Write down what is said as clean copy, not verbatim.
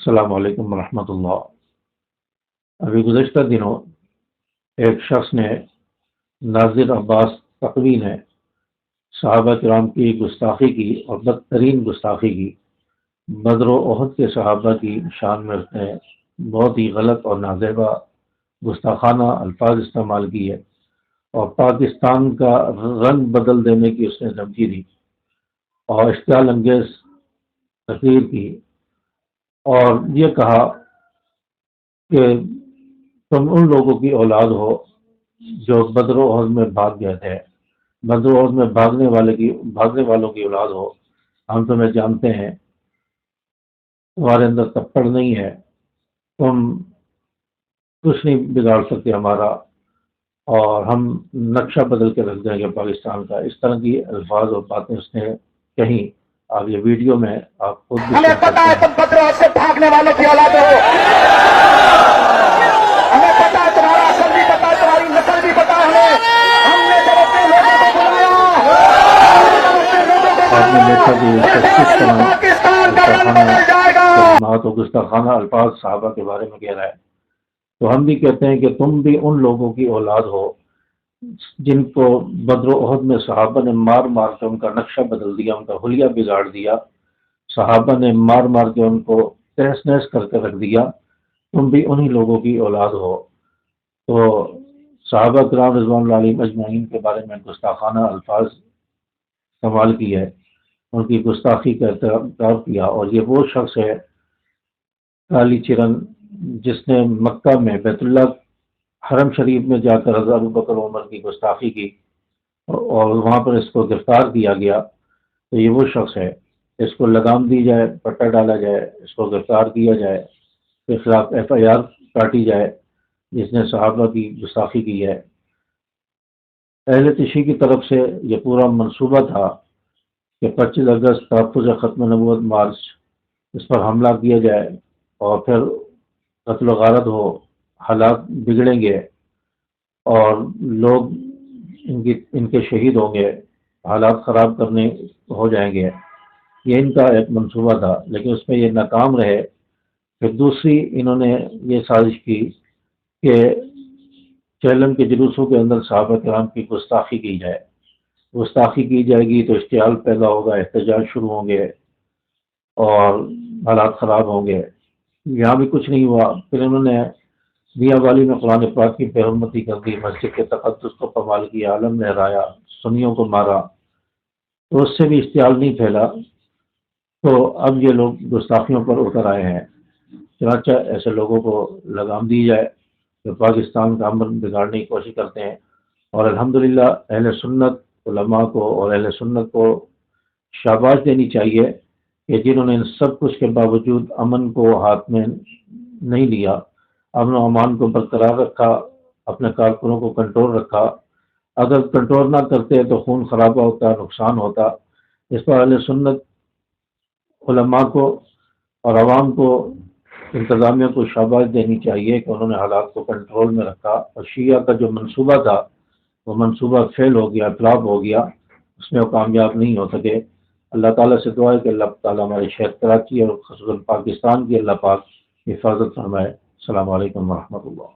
السلام علیکم ورحمۃ اللہ۔ ابھی گزشتہ دنوں ایک شخص نے، ناظر عباس تقوی نے، صحابہ کرام کی گستاخی کی اور بدترین گستاخی کی۔ بدر و احد کے صحابہ کی شان میں اس نے بہت ہی غلط اور نازیبا گستاخانہ الفاظ استعمال کیے اور پاکستان کا رنگ بدل دینے کی اس نے دھمکی دی اور اشتعال انگیز تقریر کی اور یہ کہا کہ تم ان لوگوں کی اولاد ہو جو بدر و احد میں بھاگ گئے تھے، بدر و احد میں بھاگنے والوں کی اولاد ہو۔ ہم تمہیں جانتے ہیں، تمہارے اندر تپڑ نہیں ہے، تم کچھ نہیں بگاڑ سکتے ہمارا، اور ہم نقشہ بدل کے رکھ دیں گے پاکستان کا۔ اس طرح کی الفاظ اور باتیں اس نے کہیں۔ آپ یہ ویڈیو میں آپ خود بھی ہمیں پتا ہے تم بدر و احد سے بھاگنے والوں کی اولاد ہو، ہمیں پتا ہے، تمہارا اصل بھی پتا ہے، تمہاری نسل بھی پتا ہے۔ ہم نے جب اپنے لوگوں کو بلایا، آپ نے دیکھا کہ کس طرح پاکستان کا رنگ بدل جائے گا۔ تو گستاخانہ الفاظ صحابہ کے بارے میں کہہ رہا ہے، تو ہم بھی کہتے ہیں کہ تم بھی ان لوگوں کی اولاد ہو جن کو بدر و احد میں صحابہ نے مار مار کے ان کا نقشہ بدل دیا، ان کا حلیہ بگاڑ دیا، صحابہ نے مار مار کے ان کو تہس نہس کر کے رکھ دیا۔ تم بھی انہی لوگوں کی اولاد ہو۔ تو صحابہ کرام رضوان اللہ علیہم اجمعین کے بارے میں گستاخانہ الفاظ استعمال کی ہے، ان کی گستاخی کا اعتراف کیا، اور یہ وہ شخص ہے کالی چرن جس نے مکہ میں بیت اللہ حرم شریف میں جا کر حضرت ابوبکر عمر کی گستاخی کی اور وہاں پر اس کو گرفتار کیا گیا۔ تو یہ وہ شخص ہے، اس کو لگام دی جائے، پٹا ڈالا جائے، اس کو گرفتار کیا جائے، اس کے خلاف FIR کاٹی جائے جس نے صحابہ کی گستاخی کی ہے۔ اہل تشیع کی طرف سے یہ پورا منصوبہ تھا کہ 25 اگست تحفظ ختم نبوت مارچ، اس پر حملہ کیا جائے اور پھر قتل و غارت ہو، حالات بگڑیں گے اور لوگ ان کے شہید ہوں گے، حالات خراب کرنے ہو جائیں گے۔ یہ ان کا ایک منصوبہ تھا، لیکن اس میں یہ ناکام رہے۔ پھر دوسری انہوں نے یہ سازش کی کہ چیلم کے جلوسوں کے اندر صحابہ کرام کی گستاخی کی جائے۔ گستاخی کی جائے گی تو اشتعال پیدا ہوگا، احتجاج شروع ہوں گے اور حالات خراب ہوں گے۔ یہاں بھی کچھ نہیں ہوا۔ پھر انہوں نے میاں والی میں قرآن پاک کی بے حرمتی کر دی، مسجد کے تقدس کو پامال کیا، علم لہرایا، سنیوں کو مارا، تو اس سے بھی اشتعال نہیں پھیلا۔ تو اب یہ لوگ گستاخیوں پر اتر آئے ہیں۔ چنانچہ ایسے لوگوں کو لگام دی جائے جو پاکستان کا امن بگاڑنے کی کوشش کرتے ہیں، اور الحمدللہ اہل سنت علماء کو اور اہل سنت کو شاباش دینی چاہیے کہ جنہوں نے ان سب کچھ کے باوجود امن کو ہاتھ میں نہیں لیا، امن و امان کو برقرار رکھا، اپنے کارکنوں کو کنٹرول رکھا۔ اگر کنٹرول نہ کرتے تو خون خرابہ ہوتا، نقصان ہوتا۔ اس پر اہل سنت علماء کو اور عوام کو، انتظامیہ کو شاباش دینی چاہیے کہ انہوں نے حالات کو کنٹرول میں رکھا، اور شیعہ کا جو منصوبہ تھا وہ منصوبہ فیل ہو گیا، فلاپ ہو گیا، اس میں وہ کامیاب نہیں ہو سکے۔ اللہ تعالیٰ سے دعا ہے کہ اللہ تعالیٰ ہمارے شہر کراچی اور خصوصاً پاکستان کی اللہ پاک حفاظت فرمائے۔ السلام علیکم ورحمۃ اللہ۔